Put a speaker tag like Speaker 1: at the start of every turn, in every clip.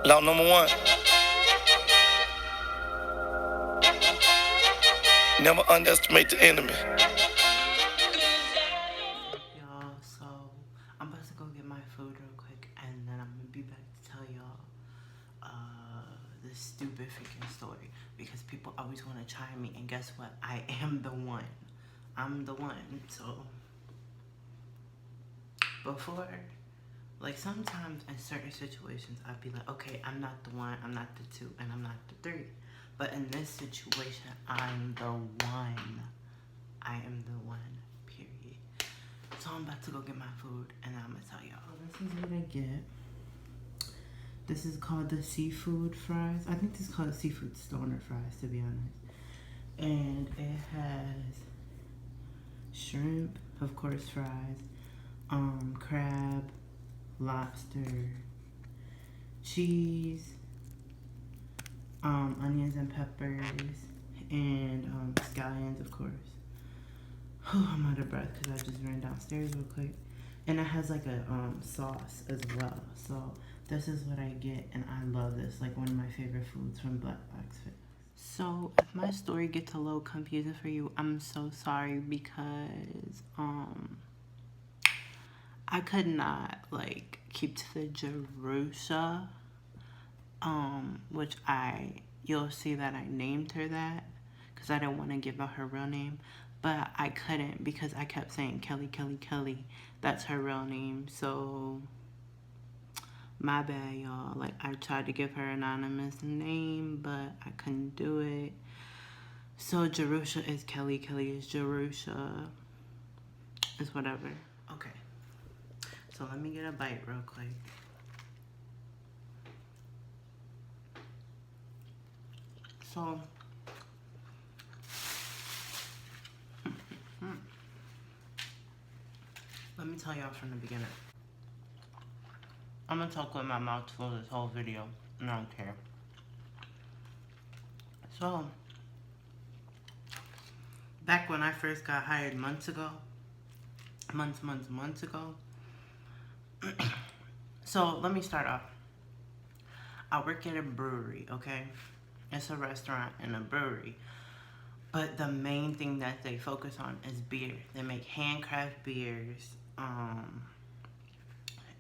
Speaker 1: Law number one, never underestimate the enemy.
Speaker 2: Y'all, so I'm about to go get my food real quick, and then I'm gonna be back to tell y'all this stupid freaking story, because people always want to chime me, and guess what? I am the one. I'm the one. So before, like, sometimes in certain situations I'd be like, okay, I'm not the one, I'm not the two, and I'm not the three. But in this situation, I'm the one. I am the one, period. So I'm about to go get my food, and I'm gonna tell y'all. This is what I get. This is called the seafood fries. I think this is called seafood stoner fries, to be honest. And it has shrimp, of course, fries, crab, lobster, cheese, onions and peppers, and scallions, of course. I'm out of breath because I just ran downstairs real quick. And it has like a sauce as well. So this is what I get, and I love this. Like, one of my favorite foods from Black Box Fitness. So if my story gets a little confusing for you, I'm so sorry, because I could not like keep to the Jerusha, which you'll see that I named her that because I didn't want to give out her real name, but I couldn't because I kept saying Kelly, Kelly, Kelly. That's her real name. So my bad, y'all. Like, I tried to give her an anonymous name, but I couldn't do it. So Jerusha is Kelly, Kelly is Jerusha. It's whatever. Okay. So let me get a bite real quick. So let me tell y'all from the beginning. I'm gonna talk with my mouth full this whole video, and I don't care. So, back when I first got hired months ago, so let me start off. I work at a brewery, okay? It's a restaurant and a brewery. But the main thing that they focus on is beer. They make handcraft beers.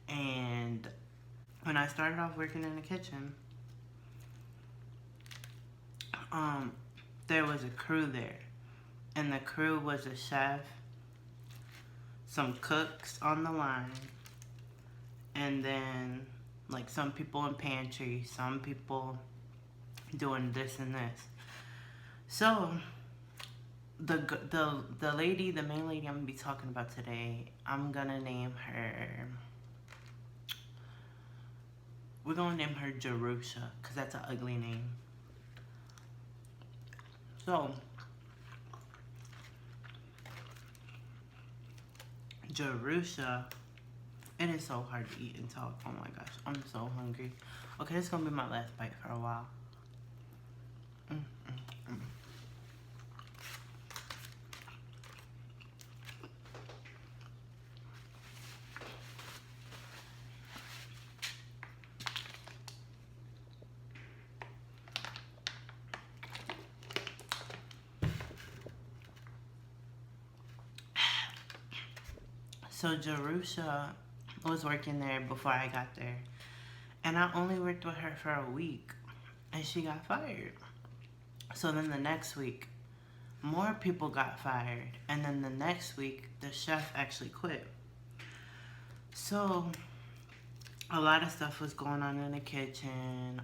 Speaker 2: And when I started off working in the kitchen, there was a crew there. And the crew was a chef, some cooks on the line, and then like some people in pantry, some people doing this and this. So the lady, the main lady I'm gonna be talking about today, I'm gonna name her. We're gonna name her Jerusha, cause that's an ugly name. So Jerusha, it is so hard to eat and talk. Oh my gosh, I'm so hungry. Okay, this is gonna be my last bite for a while. So Jerusha was working there before I got there, and I only worked with her for a week, and she got fired. So then the next week, more people got fired, and then the next week, the chef actually quit. So a lot of stuff was going on in the kitchen.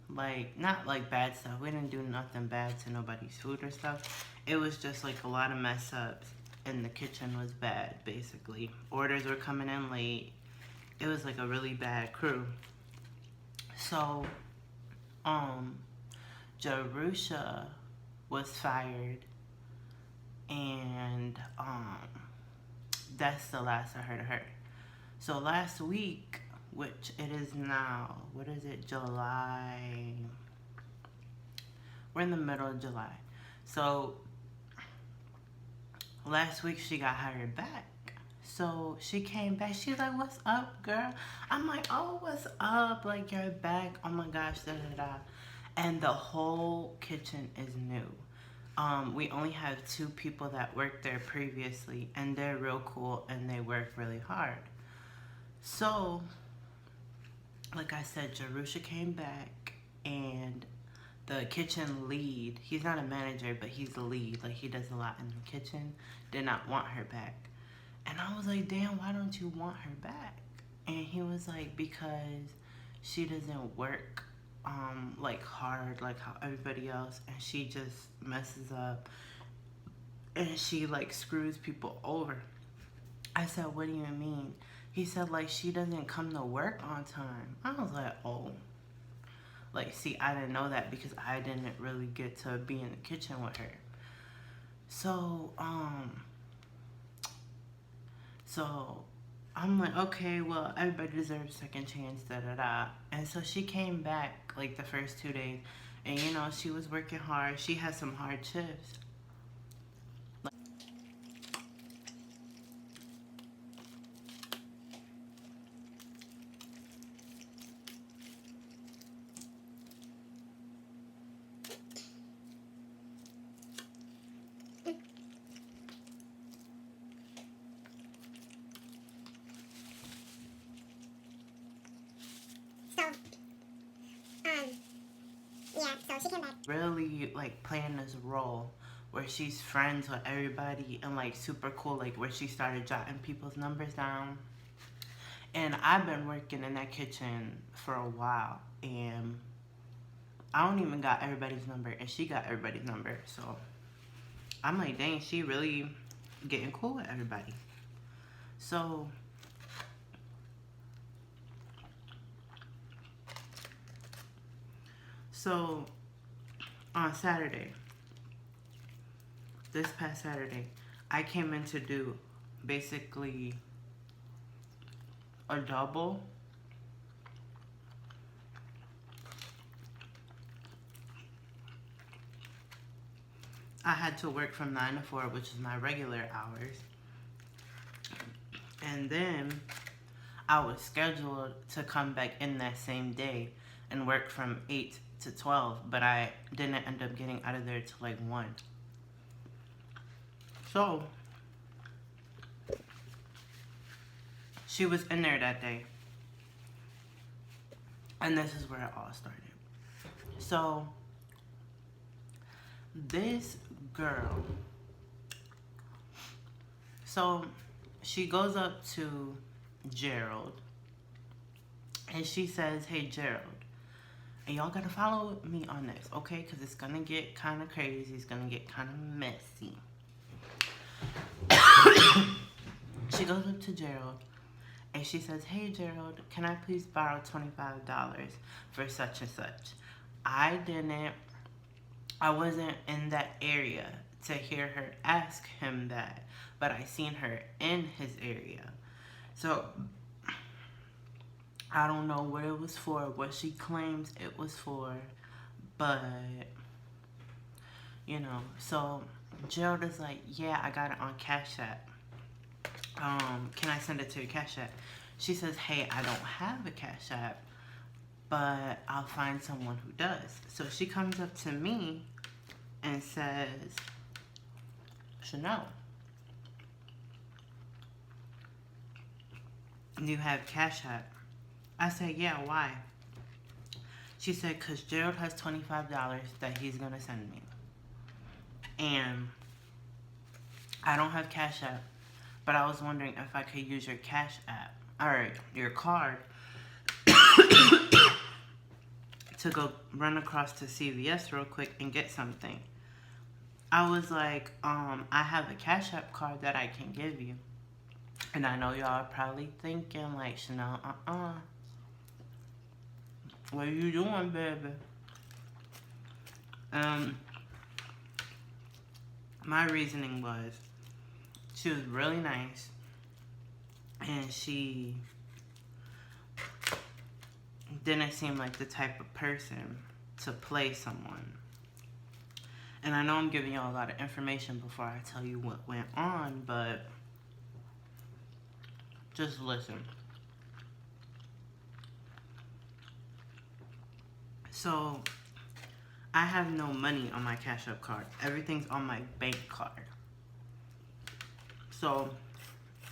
Speaker 2: Like, not like bad stuff. We didn't do nothing bad to nobody's food or stuff. It was just like a lot of mess ups, and the kitchen was bad, basically. Orders were coming in late. It was like a really bad crew. So, Jerusha was fired, and that's the last I heard of her. So last week, which it is now, what is it, July? We're in the middle of July. So last week she got hired back. So she came back. She's like, "What's up, girl?" I'm like, "Oh, what's up? Like, you're back. Oh my gosh, da da da." And the whole kitchen is new. We only have two people that worked there previously, and they're real cool and they work really hard. So, like I said, Jerusha came back, and the kitchen lead, he's not a manager, but he's the lead. Like, he does a lot in the kitchen, did not want her back. And I was like, damn, why don't you want her back? And he was like, because she doesn't work like hard like how everybody else, and she just messes up and she like screws people over. I said, what do you mean? He said, like, she doesn't come to work on time. I was like, oh. Like, see, I didn't know that because I didn't really get to be in the kitchen with her. So I'm like, okay, well, everybody deserves a second chance, da da da. And so she came back like the first 2 days, and you know, she was working hard. She had some hard shifts.
Speaker 3: So she came back.
Speaker 2: Really like playing this role where she's friends with everybody and like super cool, like where she started jotting people's numbers down. And I've been working in that kitchen for a while, and I don't even got everybody's number, and she got everybody's number. So I'm like, dang, she really getting cool with everybody. So on Saturday, this past Saturday, I came in to do basically a double. I had to work from 9 to 4, which is my regular hours. And then I was scheduled to come back in that same day and work from 8 to 12, but I didn't end up getting out of there till like 1. So she was in there that day. And this is where it all started. So this girl, so she goes up to Gerald and she says, hey Gerald, and y'all gotta follow me on this, okay? Because it's gonna get kind of crazy. It's gonna get kind of messy. She goes up to Gerald and she says, hey Gerald, can I please borrow $25 for such and such? I wasn't in that area to hear her ask him that, but I seen her in his area. So I don't know what it was for, what she claims it was for, but you know, so Gerald is like, yeah, I got it on Cash App. Can I send it to your Cash App? She says, hey, I don't have a Cash App, but I'll find someone who does. So she comes up to me and says, Chanel, do you have Cash App? I said, yeah, why? She said, because Gerald has $25 that he's going to send me. And I don't have Cash App, but I was wondering if I could use your Cash App, or your card, to go run across to CVS real quick and get something. I was like, I have a Cash App card that I can give you. And I know y'all are probably thinking, like, Chanel, what are you doing, baby? My reasoning was, she was really nice, and she didn't seem like the type of person to play someone. And I know I'm giving y'all a lot of information before I tell you what went on, but Just listen. So, I have no money on my Cash App card. Everything's on my bank card. So,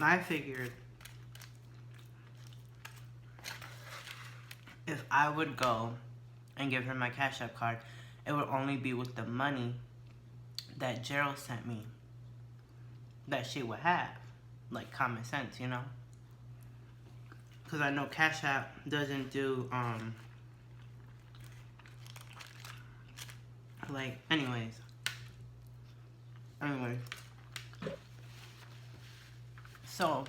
Speaker 2: I figured if I would go and give her my Cash App card, it would only be with the money that Gerald sent me that she would have. Like, common sense, you know? Because I know Cash App doesn't do, like, anyways. So,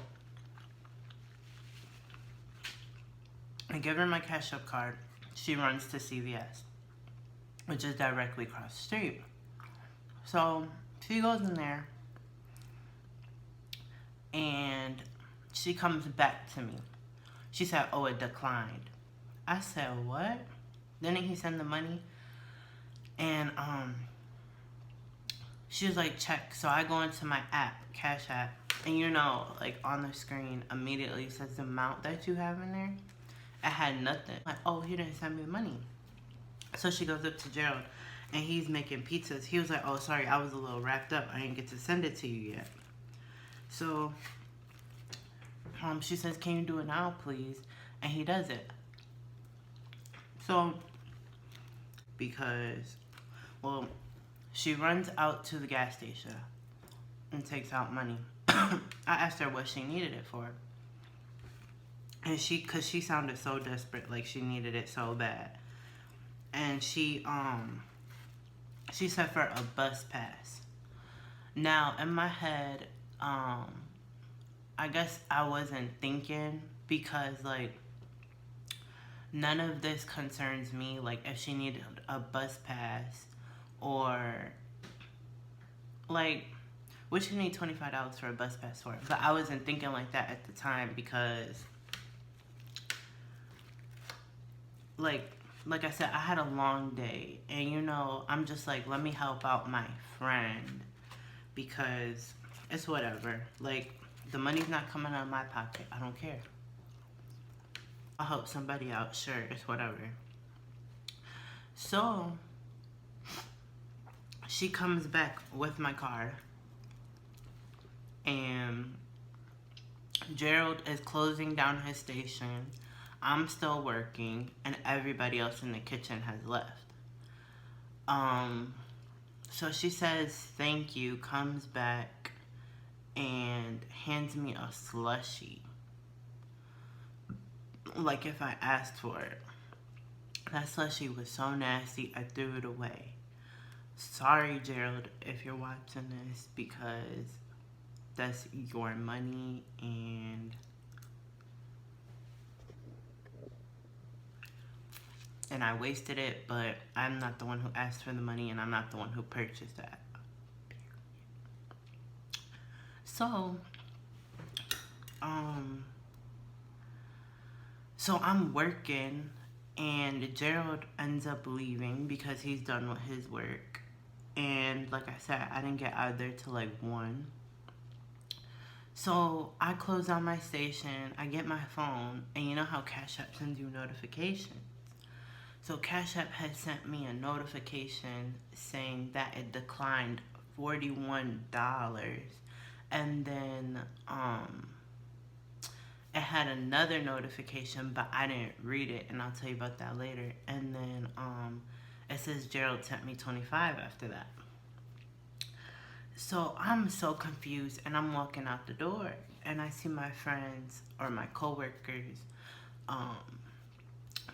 Speaker 2: I give her my Cash App card. She runs to CVS, which is directly across the street. So, she goes in there, and she comes back to me. She said, oh, it declined. I said, what? Didn't he send the money? And, she was like, check. So I go into my app, Cash App, and you know, like, on the screen, immediately says the amount that you have in there. I had nothing. Like, oh, he didn't send me the money. So she goes up to Gerald, and he's making pizzas. He was like, oh, sorry, I was a little wrapped up. I didn't get to send it to you yet. So, she says, can you do it now, please? And he does it. So, because, well, she runs out to the gas station and takes out money. I asked her what she needed it for. And cause she sounded so desperate, like she needed it so bad. And she said for a bus pass. Now, in my head, I guess I wasn't thinking because, like, none of this concerns me. Like, if she needed a bus pass or, like, what she need $25 for a bus pass for? But I wasn't thinking like that at the time because, like I said, I had a long day. And, you know, I'm just like, let me help out my friend because it's whatever. Like, the money's not coming out of my pocket. I don't care. I'll help somebody out. Sure, it's whatever. So, she comes back with my card. And Gerald is closing down his station. I'm still working. And everybody else in the kitchen has left. So she says, thank you, comes back, and hands me a slushie. Like if I asked for it. That slushie was so nasty, I threw it away. Sorry, Gerald, if you're watching this, because that's your money, and I wasted it, but I'm not the one who asked for the money, and I'm not the one who purchased that. So, so I'm working, and Gerald ends up leaving because he's done with his work. And like I said, I didn't get out of there till like 1. So I close down my station, I get my phone, and you know how Cash App sends you notifications? So Cash App had sent me a notification saying that it declined $41. And then it had another notification, but I didn't read it, and I'll tell you about that later. And then it says Gerald sent me $25 after that. So I'm so confused, and I'm walking out the door, and I see my friends or my coworkers,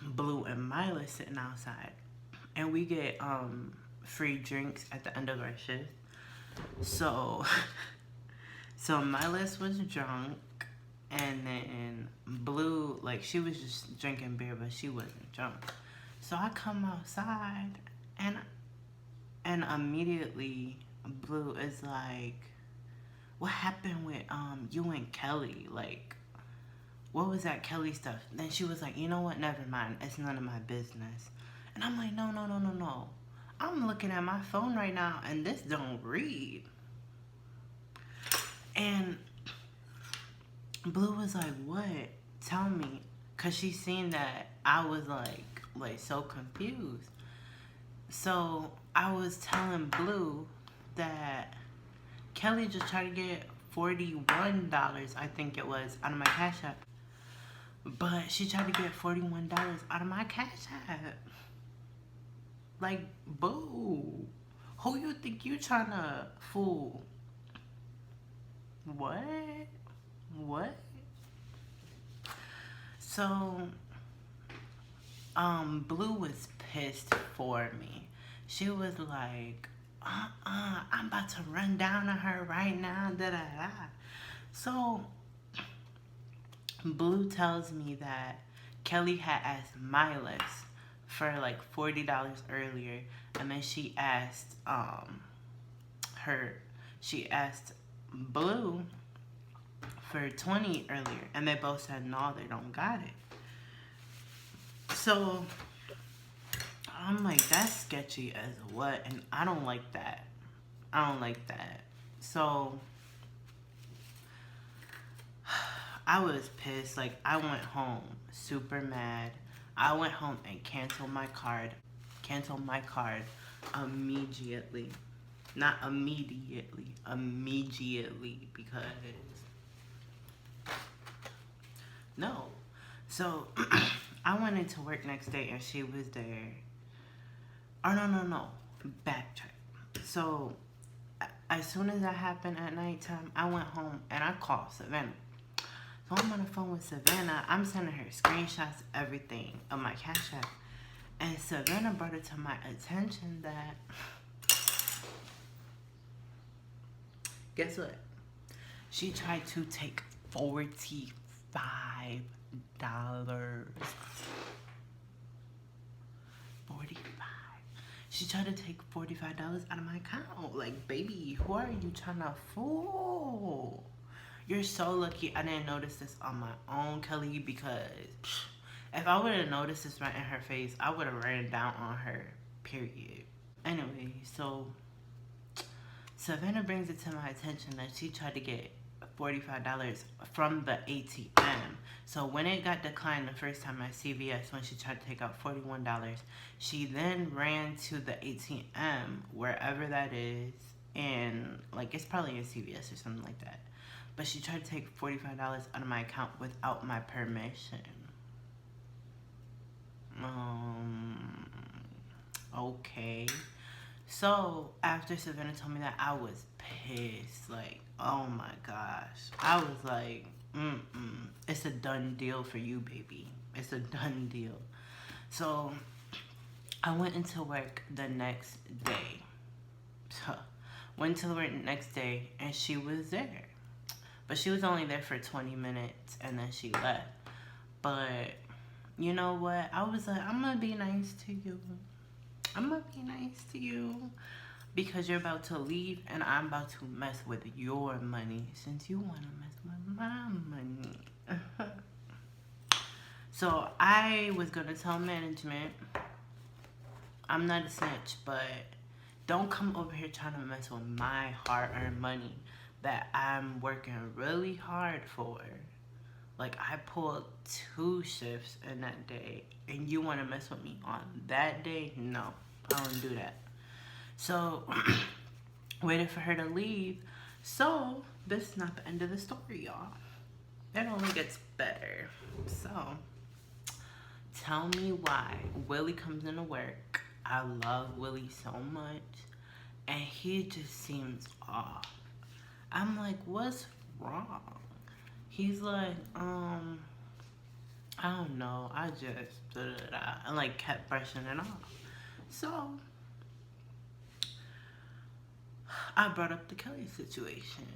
Speaker 2: Blue and Mila, sitting outside, and we get free drinks at the end of our shift. So Milas was drunk, and then Blue, like, she was just drinking beer, but she wasn't drunk. So I come outside, and immediately Blue is like, what happened with you and Kelly? Like, what was that Kelly stuff? Then she was like, you know what, never mind, it's none of my business. And I'm like, no. I'm looking at my phone right now, and this don't read. And Blue was like, what? Tell me. Because she seen that I was like so confused. So I was telling Blue that Kelly just tried to get $41, I think it was, out of my Cash App. But she tried to get $41 out of my Cash App. Like, boo. Who you think you trying to fool? What? What? So, Blue was pissed for me. She was like, I'm about to run down on her right now, da da da. So, Blue tells me that Kelly had asked Miles for like $40 earlier, and then she asked Blue for 20 earlier, and they both said no, they don't got it. So I'm like, that's sketchy as what, and I don't like that. So I was pissed. Like, I went home super mad. I went home and canceled my card immediately. Not immediately, because no. So I went into work next day and she was there. Oh, no. Backtrack. So as soon as that happened at nighttime, I went home and I called Savannah. So I'm on the phone with Savannah. I'm sending her screenshots, everything of my Cash App. And Savannah brought it to my attention that, guess what? She tried to take $45. She tried to take $45 out of my account. Like, baby, who are you trying to fool? You're so lucky I didn't notice this on my own, Kelly, because if I would have noticed this right in her face, I would have ran down on her, period. Anyway, so Savannah brings it to my attention that she tried to get $45 from the ATM. So when it got declined the first time at CVS, when she tried to take out $41, she then ran to the ATM, wherever that is, and like, it's probably in CVS or something like that. But she tried to take $45 out of my account without my permission. Okay. So after Savannah told me that, I was pissed. Like, oh my gosh. I was like, it's a done deal for you, baby. It's a done deal. So I went into work the next day. Went to work the next day and she was there. But she was only there for 20 minutes and then she left. But you know what? I was like, I'm going to be nice to you. Because you're about to leave and I'm about to mess with your money since you want to mess with my money. So I was going to tell management, I'm not a snitch, but don't come over here trying to mess with my hard-earned money that I'm working really hard for. Like, I pulled 2 shifts in that day, and you want to mess with me on that day? No, I don't do that. So, waited for her to leave. So, this is not the end of the story, y'all. It only gets better. So, tell me why Willie comes into work. I love Willie so much, and he just seems off. I'm like, what's wrong? He's like, I don't know. I just, and like kept brushing it off. So, I brought up the Kelly situation.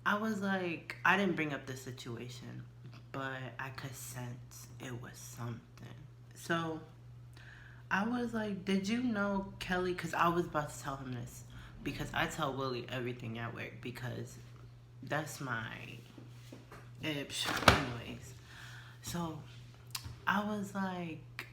Speaker 2: I was like, I didn't bring up the situation, but I could sense it was something. So, I was like, did you know Kelly? Because I was about to tell him this. Because I tell Willie everything at work. Because that's my... Anyways. So, I was like,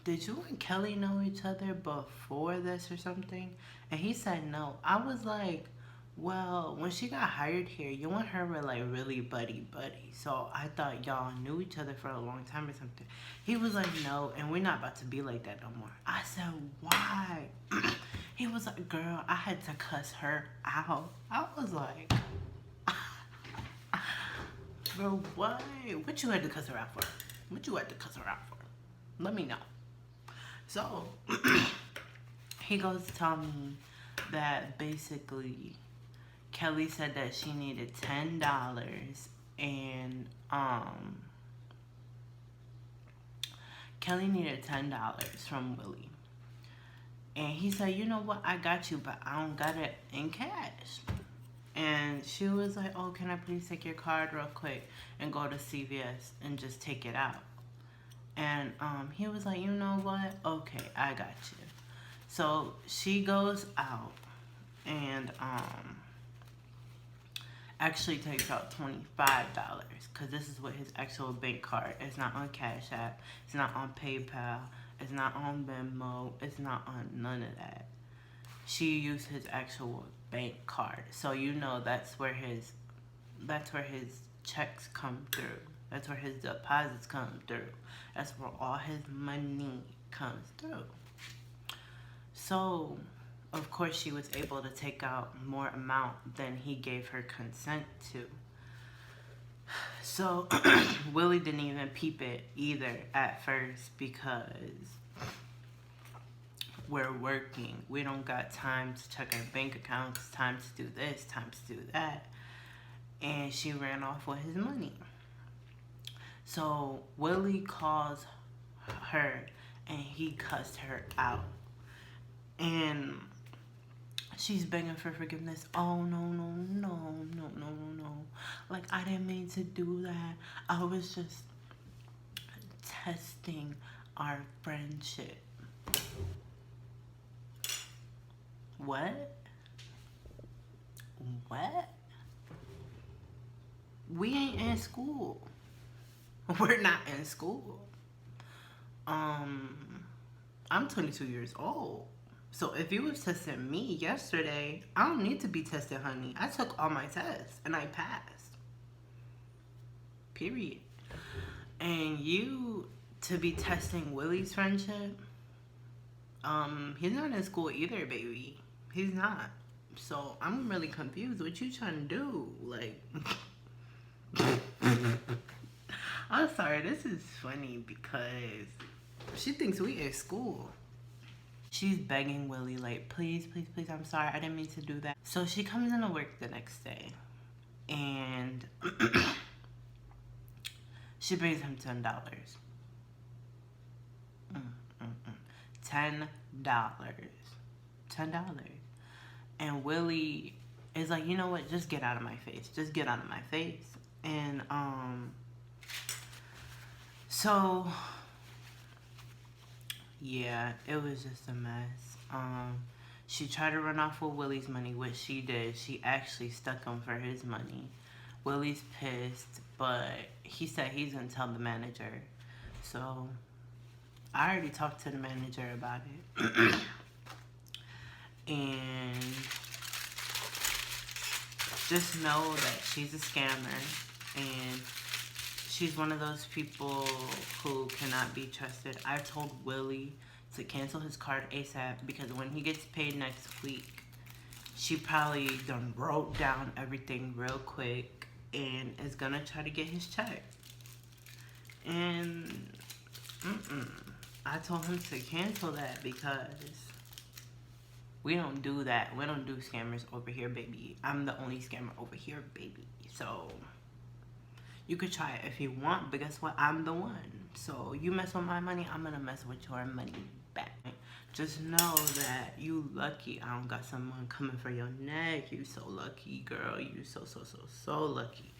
Speaker 2: did you and Kelly know each other before this or something? And he said no. I was like, Well, when she got hired here, you and her were like really buddy buddy. So I thought y'all knew each other for a long time or something. He was like, no, and we're not about to be like that no more. I said, why? He was like, girl, I had to cuss her out. I was like, bro, why? What you had to cuss her out for? What you had to cuss her out for? Let me know. So he goes to tell me that basically Kelly said that she needed $10 and Kelly needed $10 from Willie. And he said, you know what, I got you, but I don't got it in cash. And she was like, oh, can I please take your card real quick and go to CVS and just take it out? And he was like, you know what, okay, I got you. So she goes out and actually takes out $25 because this is what his actual bank card. It's not on Cash App. It's not on PayPal. It's not on Venmo. It's not on none of that. She used his actual bank card, so you know that's where his checks come through. That's where his deposits come through. That's where all his money comes through. So of course she was able to take out more amount than he gave her consent to. So Willie didn't even peep it either at first because we're working. We don't got time to check our bank accounts, time to do this, time to do that. And she ran off with his money. So Willie calls her and he cussed her out. And she's begging for forgiveness. Oh, no, no, no, no, no, no. Like, I didn't mean to do that. I was just testing our friendship. What? What? We ain't in school. We're not in school. I'm 22 years old. So if you was testing me yesterday, I don't need to be tested, honey. I took all my tests and I passed. Period. And you to be testing Willie's friendship, he's not in school either, baby. He's not. So I'm really confused. What you trying to do? Like, I'm sorry. This is funny because she thinks we in school. She's begging Willie, like, please, please, please, I'm sorry. I didn't mean to do that. So she comes into work the next day and she brings him $10. $10. $10. And Willie is like, you know what? Just get out of my face. Just get out of my face. And so yeah, it was just a mess. She tried to run off with Willie's money, which she did. She actually stuck him for his money. Willie's pissed, but he said he's gonna tell the manager. So I already talked to the manager about it. And just know that she's a scammer and she's one of those people who cannot be trusted. I told Willie to cancel his card ASAP because when he gets paid next week, she probably done wrote down everything real quick and is gonna try to get his check. And I told him to cancel that because we don't do that. We don't do scammers over here, baby. I'm the only scammer over here, baby. So you could try it if you want, but guess what? I'm the one. So you mess with my money, I'm gonna mess with your money back. Just know that you lucky I don't got someone coming for your neck. You so lucky, girl. You so lucky.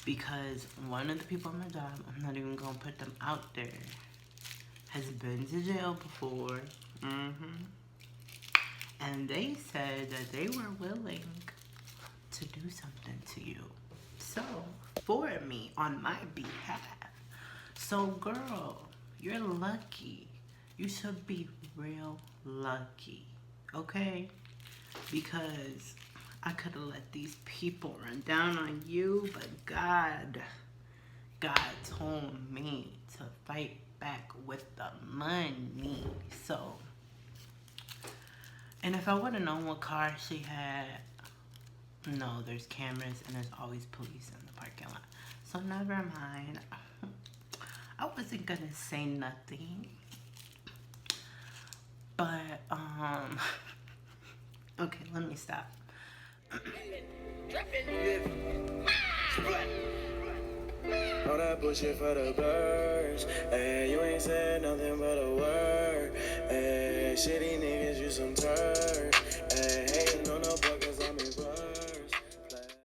Speaker 2: Because one of the people on my job, I'm not even gonna put them out there, has been to jail before. And they said that they were willing to do something to you. So, for me, on my behalf. So, girl, you're lucky. You should be real lucky, okay? Because I could have let these people run down on you, but God told me to fight back with the money. So, and if I would have known what car she had, no, there's cameras and there's always police in the parking lot. So never mind. I wasn't gonna say nothing. But, okay, let me stop.
Speaker 4: All that bullshit for the birds. Ay, you ain't said nothing but a word. Ay, shitty niggas, you some turd. Ay, hating on no boy.